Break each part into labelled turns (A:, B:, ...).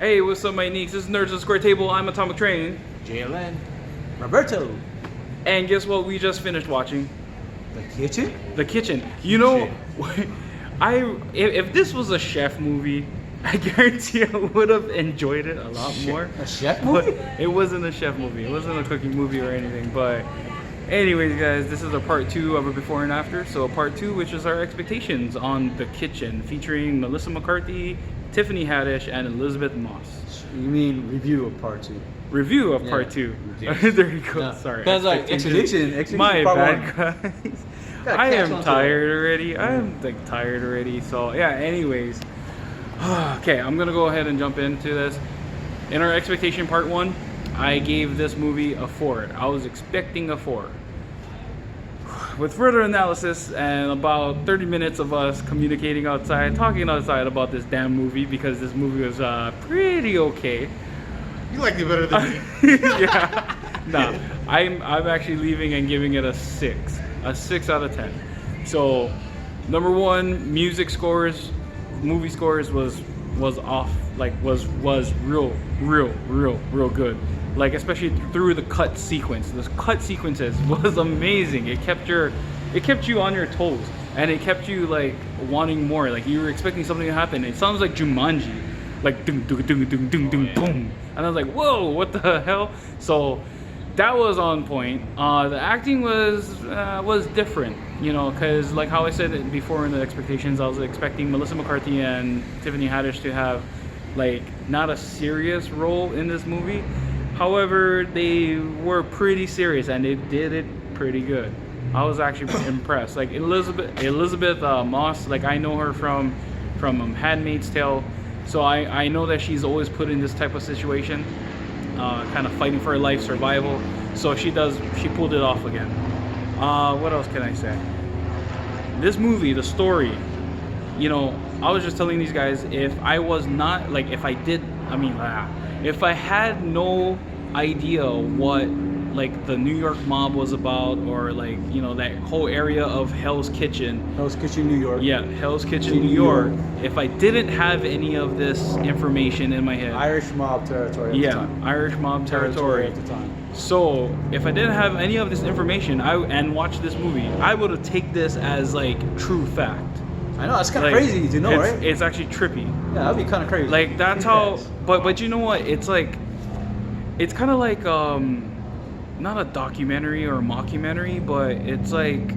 A: Hey, what's up, my Neekz? This is Nerds on Square Table. I'm Atomic Train.
B: JLN. Roberto.
A: And guess what? We just finished watching
B: The Kitchen?
A: The Kitchen. You know, if this was a chef movie, I guarantee I would have enjoyed it a lot more.
B: A chef movie?
A: But it wasn't a chef movie. It wasn't a cooking movie or anything. But anyways, guys, this is a part 2 of a before and after. So part 2, which is our expectations on The Kitchen, featuring Melissa McCarthy, Tiffany Haddish, and Elisabeth Moss.
B: You mean review of part 2?
A: Review of part 2. There you go.
B: No.
A: Sorry.
B: Because like expedition
A: My
B: part
A: bad,
B: 1.
A: guys. I am tired already. I am like tired already. So yeah. Anyways, okay, I'm gonna go ahead and jump into this. In our expectation part 1, I gave this movie a 4. I was expecting a 4. With further analysis and about 30 minutes of us communicating outside, talking outside about this damn movie, because this movie was pretty okay.
C: You liked it better than me.
A: Yeah. Nah, I'm actually leaving and giving it a 6. A 6 out of 10. So, number 1, music scores, movie scores was off, like was real good. Like especially through the cut sequence. Those cut sequences was amazing. It kept you on your toes, and it kept you like wanting more. Like you were expecting something to happen. It sounds like Jumanji, like ding ding ding ding ding ding boom. And I was like, whoa, what the hell? So that was on point. The acting was different, you know, because like how I said it before in the expectations, I was expecting Melissa McCarthy and Tiffany Haddish to have like not a serious role in this movie. However, they were pretty serious and they did it pretty good. I was actually impressed. Like Elisabeth Moss, like I know her from Handmaid's Tale, so I know that she's always put in this type of situation, kind of fighting for her life, survival. So she pulled it off again. What else can I say? This movie, the story, you know, I was just telling these guys, if I had no idea what like the New York mob was about, or like, you know, that whole area of Hell's Kitchen,
B: New York.
A: Yeah, Hell's Kitchen, New York. If I didn't have any of this information in my head,
B: Irish mob territory at the time.
A: Irish mob territory
B: at the time.
A: So if I didn't have any of this information and watch this movie, I would have taken this as like true fact.
B: I know, it's kind of
A: Like,
B: crazy to know, right?
A: It's actually trippy.
B: Yeah, that'd be kind of crazy.
A: Like that's how. But you know what? It's like, it's kind of like not a documentary or a mockumentary, but it's like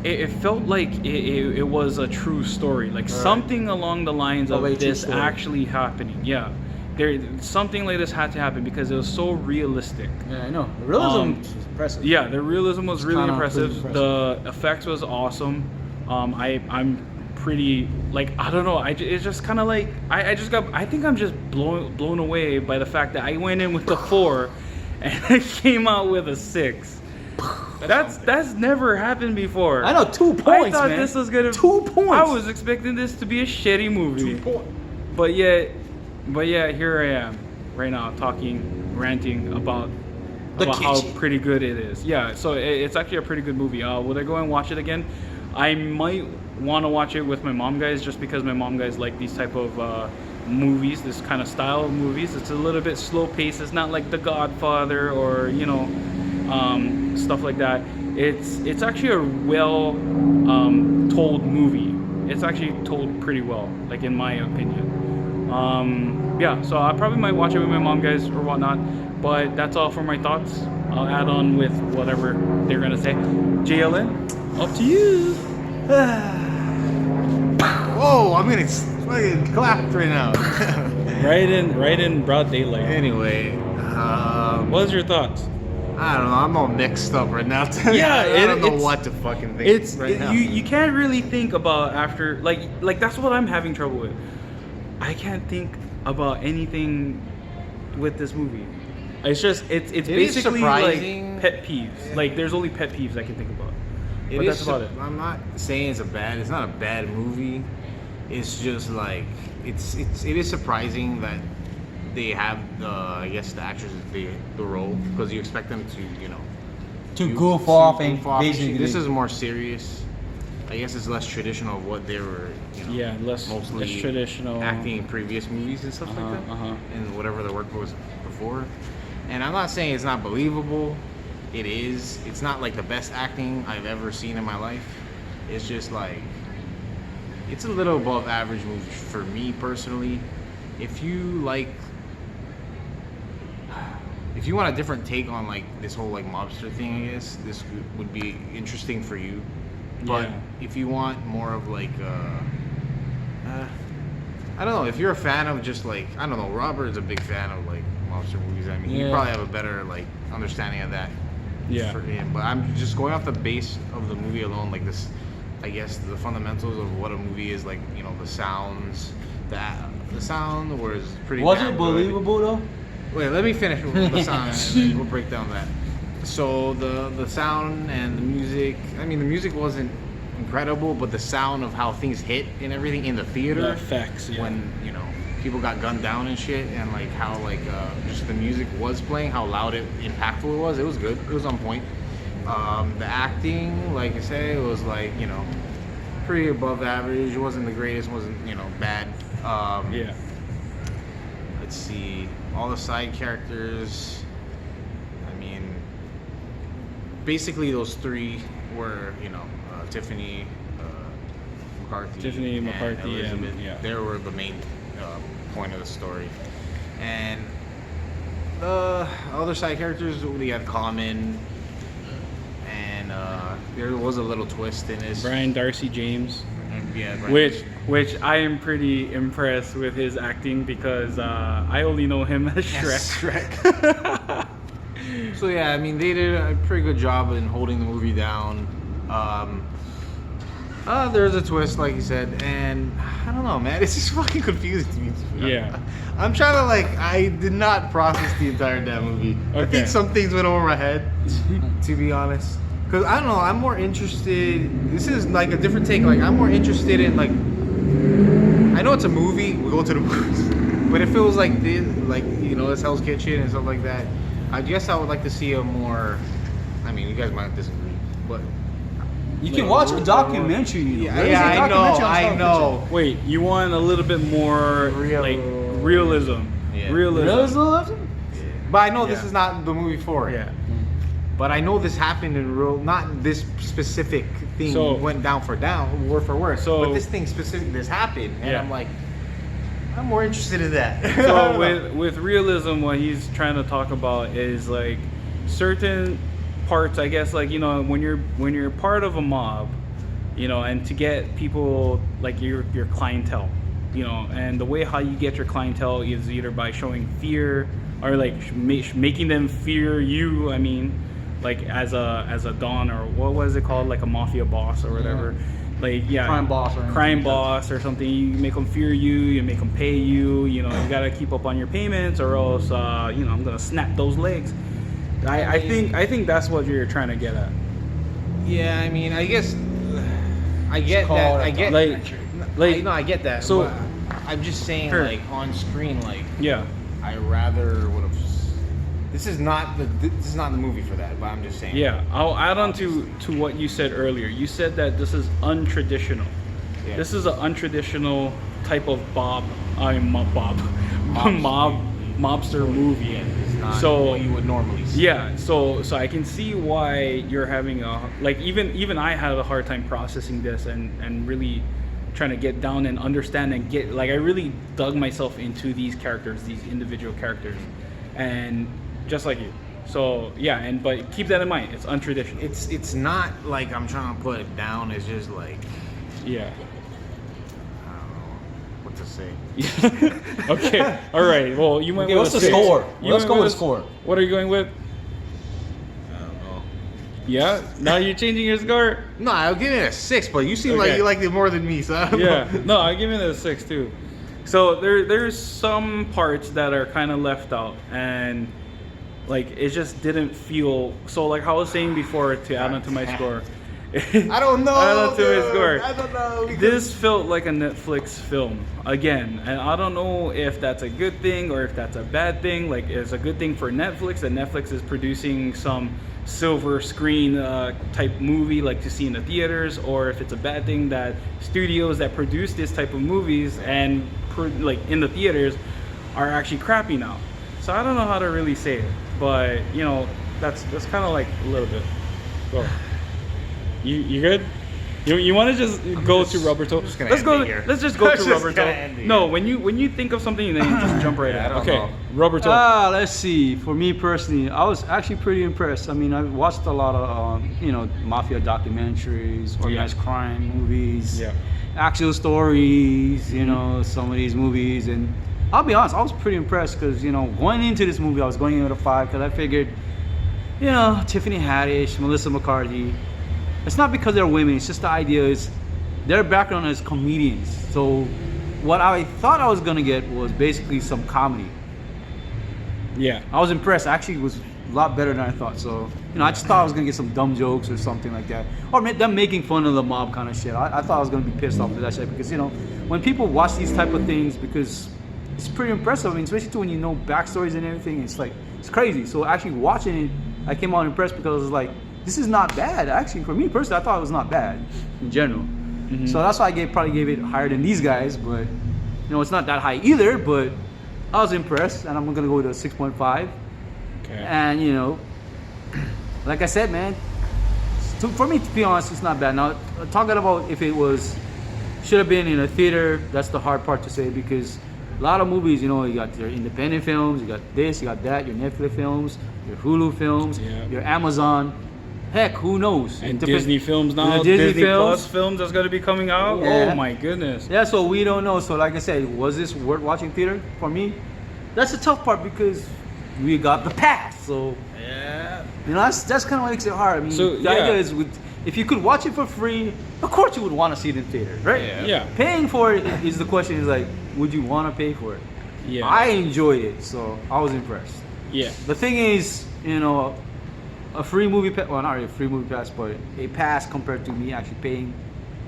A: it felt like it was a true story, like something along the lines of this actually happening. Yeah, something like this had to happen because it was so realistic.
B: Yeah, I know. The realism was impressive.
A: Yeah, the realism was really impressive. The effects was awesome. I'm pretty, like, I don't know, it's just kind of like I think I'm just blown away by the fact that I went in with a 4 and I came out with a 6. That's never happened before.
B: I know, 2 points,
A: I thought
B: man.
A: this was gonna
B: 2 points.
A: I was expecting this to be a shitty movie.
B: 2 points.
A: But yet here I am right now ranting about how pretty good it is. Yeah, so it's actually a pretty good movie. Would I go and watch it again? I might want to watch it with my mom guys, just because my mom guys like these type of movies, this kind of style of movies. It's a little bit slow paced. It's not like The Godfather or, you know, stuff like that. It's actually a well told movie. It's actually told pretty well, like in my opinion. Yeah, so I probably might watch it with my mom guys or whatnot. But that's all for my thoughts. I'll add on with whatever they're gonna say. JLN, up to you.
C: Whoa, I'm getting fucking clapped right now.
A: right in broad daylight.
C: Anyway,
A: What's your thoughts?
C: I don't know. I'm all mixed up right now.
A: Yeah,
C: I don't know what to fucking think now.
A: You can't really think about after like that's what I'm having trouble with. I can't think about anything with this movie. It's just it's basically like pet peeves. Like there's only pet peeves I can think about. But that's about it.
C: I'm not saying it's not a bad movie. It's just like it is surprising that they have the the actors the role, because you expect them to, you know,
B: to goof off and basically
C: this is more serious. I guess it's less traditional of what they were, you know,
A: Yeah, less traditional
C: acting in previous movies and stuff like that, and whatever the work was before. And I'm not saying it's not believable. It is. It's not like the best acting I've ever seen in my life. It's just like, it's a little above average movie for me personally. If you want a different take on like this whole like mobster thing, I guess this would be interesting for you. But if you want more of like, I don't know, if you're a fan of just like, I don't know, Robert's a big fan of like mobster movies. I mean, you probably have a better like understanding of that for him. But I'm just going off the base of the movie alone, like this, I guess the fundamentals of what a movie is, like, you know, the sounds, the sound was pretty.
B: Was it believable though?
C: Wait, let me finish with the sound and we'll break down that. So the sound and the music, I mean the music wasn't incredible, but the sound of how things hit and everything in the theater,
A: the effects,
C: when, you know, people got gunned down and shit, and like how like just the music was playing, how loud impactful it was good, it was on point. The acting, like I said, it was like, you know, pretty above average. It wasn't the greatest, wasn't, you know, bad. Let's see, all the side characters, I mean, basically those three were, you know, Tiffany McCarthy, and Elisabeth. They were the main point of the story. And the other side characters, we had Common, and there was a little twist in this.
A: Brian Darcy James.
C: And,
A: which I am pretty impressed with his acting, because I only know him as Shrek.
C: Shrek. So yeah, I mean, they did a pretty good job in holding the movie down. There's a twist, like you said, and I don't know, man, it's just fucking confusing to me.
A: Yeah.
C: I'm trying to like, I did not process the entire damn movie. Okay. I think some things went over my head, to be honest. Because I don't know, I'm more interested, this is like a different take, like I'm more interested in like, I know it's a movie, we go to the movies, but if it was like this, like, you know, this Hell's Kitchen and stuff like that, I guess I would like to see a more, I mean, you guys might disagree, but
B: you can watch a documentary.
C: I know.
A: Wait, you want a little bit more like realism?
C: Yeah.
A: Realism?
C: Yeah. But I know this is not the movie for it.
A: Yeah.
C: But I know this happened in real. Not this specific thing went down for word for word.
A: So,
C: but this thing specific, this happened, and I'm like, I'm more interested in that.
A: So with realism, what he's trying to talk about is like certain parts, I guess, like, you know, when you're part of a mob, you know, and to get people like your clientele, you know, and the way how you get your clientele is either by showing fear or like making them fear you. I mean, like as a don, or what was it called, like a mafia boss or whatever. Like crime boss or something. You make them fear you, you make them pay you, you know, you gotta keep up on your payments, or else you know, I'm gonna snap those legs. I think that's what you're trying to get at.
C: Yeah, I mean, I guess I get that. I get I get that. So I'm just saying, like on screen, like I rather would have. This is not the movie for that, but I'm just saying.
A: Yeah, I'll add on to what you said earlier. You said that this is untraditional. Yeah. This is an untraditional type of mobster movie.
C: Yeah, it's not what you would normally see.
A: Yeah, so I can see why you're having even I had a hard time processing this and really trying to get down and understand and get, like, I really dug myself into these characters, these individual characters, and just like you. So yeah, but keep that in mind, it's untraditional.
C: It's not like I'm trying to put it down. It's just like,
A: yeah,
C: I don't know what to say.
A: Okay, all right. Well, you might.
B: Okay, what's the score? Let's go with the score.
A: What are you going with?
C: I don't know.
A: Yeah, now you're changing your score.
C: No, I'll give it a 6, but you seem like you liked it more than me, so I don't know.
A: No, I'll give it a 6 too. So there's some parts that are kind of left out, and like it just didn't feel so. Like how I was saying before, to add on to my score.
C: I don't know.
A: Add on to my score.
C: I don't know.
A: This felt like a Netflix film again, and I don't know if that's a good thing or if that's a bad thing. Like, it's a good thing for Netflix that Netflix is producing some silver screen type movie like to see in the theaters, or if it's a bad thing that studios that produce this type of movies and like in the theaters are actually crappy now. So I don't know how to really say it, but you know, that's kind of like a little bit. Go. You good? You want to just go to Roberto? Let's go. Let's just go to Roberto. No, when you think of something, then you just jump right in. Okay, Roberto.
B: Let's see. For me personally, I was actually pretty impressed. I mean, I've watched a lot of mafia documentaries, organized crime movies, actual stories. Some of these movies, and I'll be honest, I was pretty impressed because going into this movie, I was going in with a 5 because I figured, Tiffany Haddish, Melissa McCarthy. It's not because they're women, it's just the idea is their background as comedians. So what I thought I was gonna get was basically some comedy.
A: Yeah.
B: I was impressed. Actually, it was a lot better than I thought. So, I just thought I was gonna get some dumb jokes or something like that. Or them making fun of the mob kind of shit. I thought I was gonna be pissed off with that shit because, when people watch these type of things, because it's pretty impressive. I mean, especially when you know backstories and everything, it's crazy. So actually watching it, I came out impressed because I was like, this is not bad. Actually, for me personally, I thought it was not bad in general. Mm-hmm. So that's why I probably gave it higher than these guys. But it's not that high either. But I was impressed, and I'm gonna go with a 6.5.
A: Okay.
B: And like I said, man, for me to be honest, it's not bad. Now talking about if it should have been in a theater, that's the hard part to say because a lot of movies, you got your independent films, you got this, you got that, your Netflix films, your Hulu films, your Amazon. Heck, who knows?
A: And Disney films now, Disney Plus films that's going to be coming out. Yeah. Oh my goodness.
B: Yeah, so we don't know. So like I said, was this worth watching theater for me? That's the tough part because we got the pass. So
C: yeah,
B: that's kind of what makes it hard. I mean, the idea is if you could watch it for free, of course you would want to see it in theater, right?
A: Yeah.
B: Paying for it is the question. Is like, would you want to pay for it?
A: Yeah.
B: I enjoyed it, so I was impressed.
A: Yeah.
B: The thing is, a free movie pass, well, not really a free movie pass, but a pass compared to me actually paying,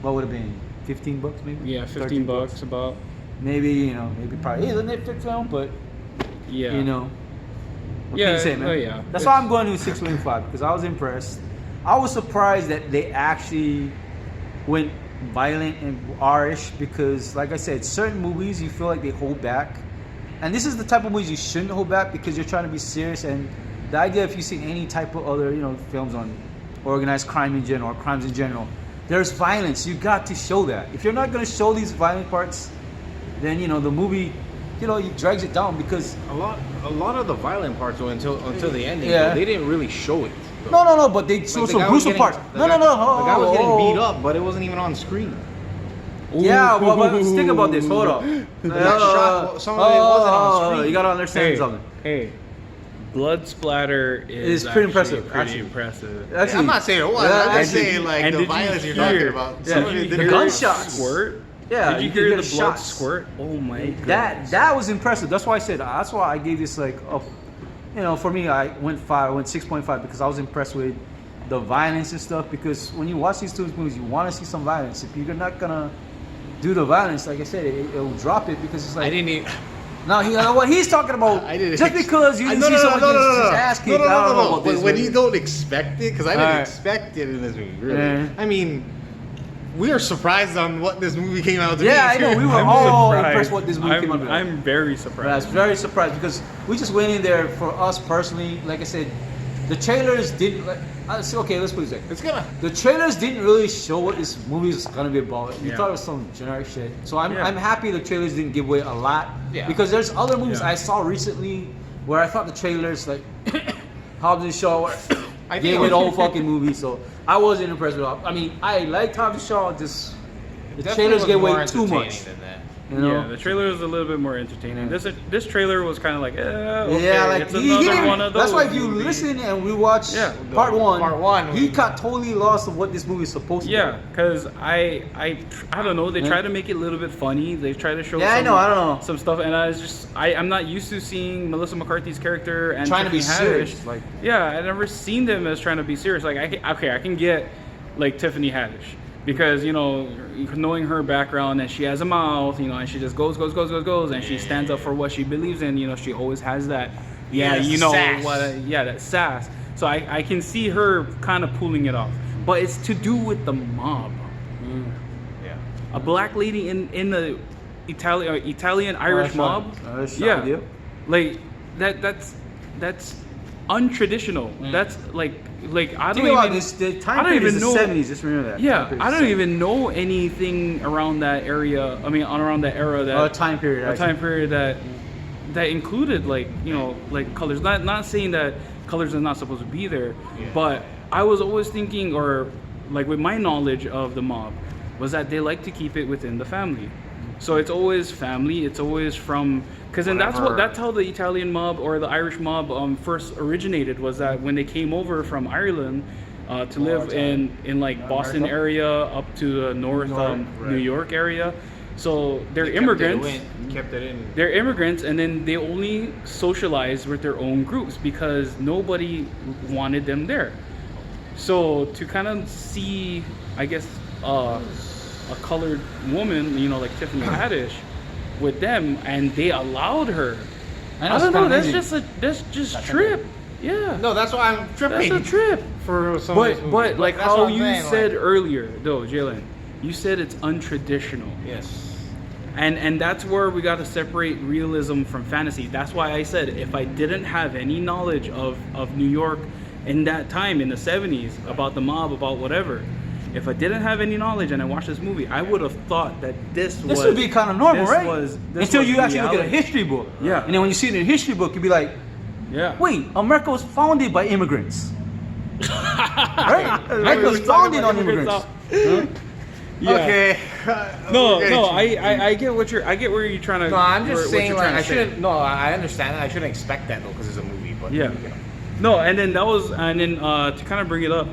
B: what would have been, $15 maybe?
A: Yeah, $15 about.
B: Maybe, maybe probably is a Netflix film, but, what can you say, man?
A: Yeah.
B: That's why I'm going to 6.5, because I was impressed. I was surprised that they actually went violent and R-ish, because, like I said, certain movies you feel like they hold back. And this is the type of movies you shouldn't hold back because you're trying to be serious. And the idea, if you see any type of other, films on organized crime in general, or crimes in general, there's violence. You got to show that. If you're not going to show these violent parts, then the movie, it drags it down because
C: a lot of the violent parts were until the ending. Yeah. They didn't really show it.
B: Though. No, but they showed some gruesome parts. No.
C: The guy was getting beat up, but it wasn't even on screen.
B: Yeah, but think about this. Hold up.
C: Some of it wasn't on screen.
B: You gotta understand something.
A: Hey, blood splatter is
B: pretty impressive.
A: Pretty impressive.
B: Actually,
C: I'm not saying it was. I'm just saying like the violence you're talking about.
B: Some of the gunshots.
A: Squirt.
B: Yeah,
A: did you hear the blood squirt? Oh my god.
B: That was impressive. That's why I said. That's why I gave this like for me, I went 6.5 because I was impressed with the violence and stuff. Because when you watch these two movies, you want to see some violence. If you're not gonna do the violence, like I said, it'll drop it because it's like.
C: I didn't even.
B: Now, what he's talking about, just because you didn't see someone get his ass kicked,
C: no. But when you don't expect it, because I didn't expect it in this movie, really. I mean, we are surprised on what this movie came out to be.
B: Yeah, I know. We were all impressed what this movie came out to be.
A: I'm very surprised.
B: I was very surprised because we just went in there for us personally. Like I said, the trailers didn't. Okay, let's put it this way. The trailers didn't really show what this movie is gonna be about. You thought it was some generic shit. So I'm happy the trailers didn't give away a lot. Yeah. Because there's other movies I saw recently where I thought the trailers like Hobbs and Shaw gave away the whole fucking movie. So I wasn't impressed with it. I mean, I liked Hobbs and Shaw. Just the trailers gave away too much.
A: Yeah, the trailer was a little bit more entertaining. This trailer was kind of like, okay,
B: yeah, like
A: it's another one of those.
B: That's why if you listen and we watch part one, he got
C: got
B: totally lost of what this movie is supposed to be.
A: Yeah, because I don't know. They try to make it a little bit funny. They try to show
B: I don't know
A: some stuff, and I'm not used to seeing Melissa McCarthy's character and
B: trying to be
A: Tiffany
B: serious.
A: Haddish. I've never seen them as trying to be serious. Like I can get like Tiffany Haddish. Because knowing her background and she has a mouth, and she just goes, and she stands up for what she believes in. She always has that,
C: sass.
A: that sass. So I can see her kind of pulling it off. But it's to do with the mob.
C: Yeah.
A: A black lady in the Italian Irish mob.
B: Yeah.
A: Like that's untraditional. That's like I don't
B: Think about
A: even
B: this. The
A: I
B: time
A: don't
B: period is
A: even
B: the
A: know.
B: 70s. Just remember that.
A: Yeah, I don't even know anything around that area. I mean, around that era that
B: time period.
A: a time period that included like like colors. Not saying that colors are not supposed to be there, but I was always thinking, or like with my knowledge of the mob, was that they like to keep it within the family. So it's always family. It's always from because then that's how the Italian mob or the Irish mob first originated. Was that when they came over from Ireland to live in like Boston area up to the north New York area. So they're immigrants.
C: Kept it in.
A: They're immigrants, and then they only socialized with their own groups because nobody wanted them there. So to kind of see, I guess, a colored woman, like Tiffany and Haddish, with them, and they allowed her. I don't know. That's just trip. Yeah.
C: No, that's why I'm tripping.
A: That's a trip.
C: For some of these movies.
A: But like
C: that's
A: how
C: what I'm
A: you
C: saying,
A: said
C: like,
A: earlier, though, Jalen, you said it's untraditional.
C: Yes.
A: And that's where we got to separate realism from fantasy. That's why I said if I didn't have any knowledge of New York in that time in the 70s about the mob, about whatever, if I didn't have any knowledge and I watched this movie, I would have thought that this
B: would be kind of normal, right? Until you actually look at a
A: reality.
B: history book.
A: Yeah.
B: And then when you see it in a history book, you'd be like,
A: Yeah.
B: wait, America was founded by immigrants. Right? America was founded on immigrants.
A: Yeah.
C: Okay.
A: No, I get what I get where you're trying to.
C: No, I'm just saying, like, I
A: shouldn't.
C: shouldn't. No, I understand that. I shouldn't expect that though, because it's a movie. But
A: Yeah. No, and then to kind of bring it up,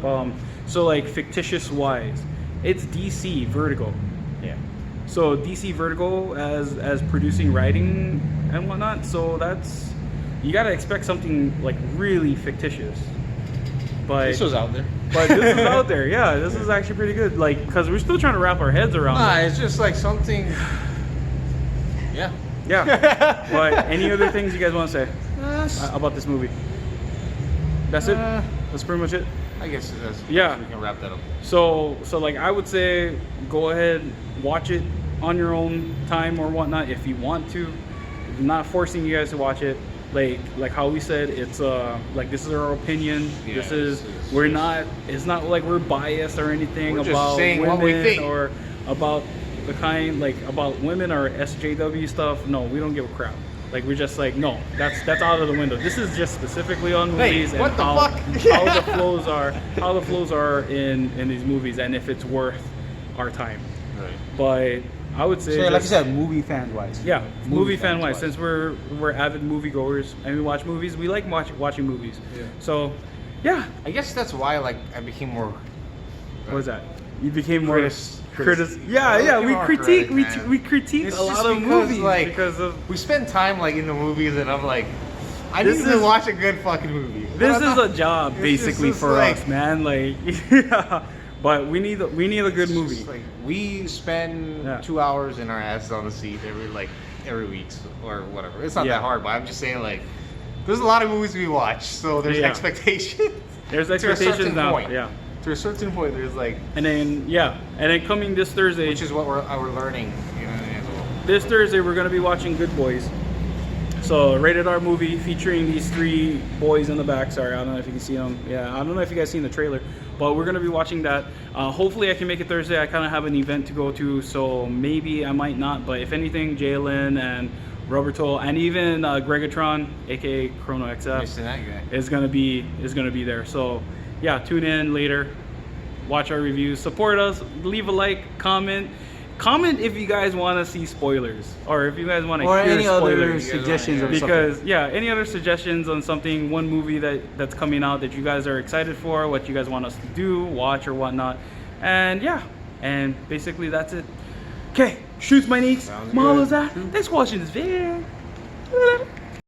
A: so like fictitious wise, it's DC Vertigo.
C: Yeah.
A: So DC Vertigo as producing writing and whatnot. So that's you gotta expect something like really fictitious. But
C: This was out there.
A: But this is out there. Yeah, this is actually pretty good. Like, because we're still trying to wrap our heads around it.
C: It's just like something. Yeah.
A: Yeah. But any other things you guys want to say about this movie? That's it. That's pretty much it.
C: I guess we can wrap that up.
A: So like I would say, go ahead, watch it on your own time or whatnot if you want to. I'm not forcing you guys to watch it. Like how we said, it's like this is our opinion.
C: Yeah,
A: this is we're not. It's not like we're biased or anything
C: We're just
A: about
C: saying
A: women
C: what we think.
A: or about the kind like about women or SJW stuff. No, we don't give a crap. Like we're just like no, that's out of the window. This is just specifically on movies and
C: what the
A: how
C: fuck?
A: how the flows are in these movies and if it's worth our time.
C: Right.
A: But I would say,
B: So, like you said, movie fans wise.
A: yeah, movie fan wise.
C: fans-wise.
A: Since we're avid moviegoers and we watch movies, we like watching movies.
C: Yeah.
A: So, yeah.
C: I guess that's why I became more.
A: What was that? You became more
C: Critic.
A: Yeah. We
C: more
A: critique.
C: critic, man.
A: We critique
C: It's
A: a lot
C: just
A: of
C: because,
A: movies
C: like,
A: because of.
C: We spend time in the movies, and I'm like, I
A: This
C: need to
A: is-
C: watch a good fucking movie.
A: This
C: But I'm
A: is
C: not-
A: a job
C: it's
A: basically
C: just
A: for
C: like-
A: us, man. Like, yeah. But we need a good
C: it's
A: movie.
C: just like, we spend 2 hours in our asses on the seat every week or whatever. It's not
A: Yeah.
C: that hard, but I'm just saying there's a lot of movies we watch, so there's
A: Yeah.
C: expectations.
A: There's
C: to a
A: expectations
C: certain
A: now.
C: point.
A: Yeah.
C: To a certain point, there's
A: And then coming this Thursday.
C: which is what we're learning, as well.
A: This Thursday, we're going to be watching Good Boys. So, rated R movie featuring these three boys in the back. Sorry, I don't know if you can see them. Yeah, I don't know if you guys seen the trailer, but we're going to be watching that. Hopefully, I can make it Thursday. I kind of have an event to go to, so maybe I might not. But if anything, Jalen and Roberto and even Gregatron, aka Chrono XF,
C: Missing that guy.
A: is gonna be there. So, yeah, tune in later. Watch our reviews. Support us. Leave a like. Comment. Comment if you guys want to see spoilers, or if you guys want to
B: Or
A: hear
B: any other
A: spoilers.
B: suggestions of
A: Because
B: something.
A: any other suggestions on something, one movie that's coming out that you guys are excited for, what you guys want us to do, watch or whatnot, and basically that's it. Okay, shoots my Neekz.
C: Sounds
A: Mahaloz.
C: good.
A: Thanks for watching this video.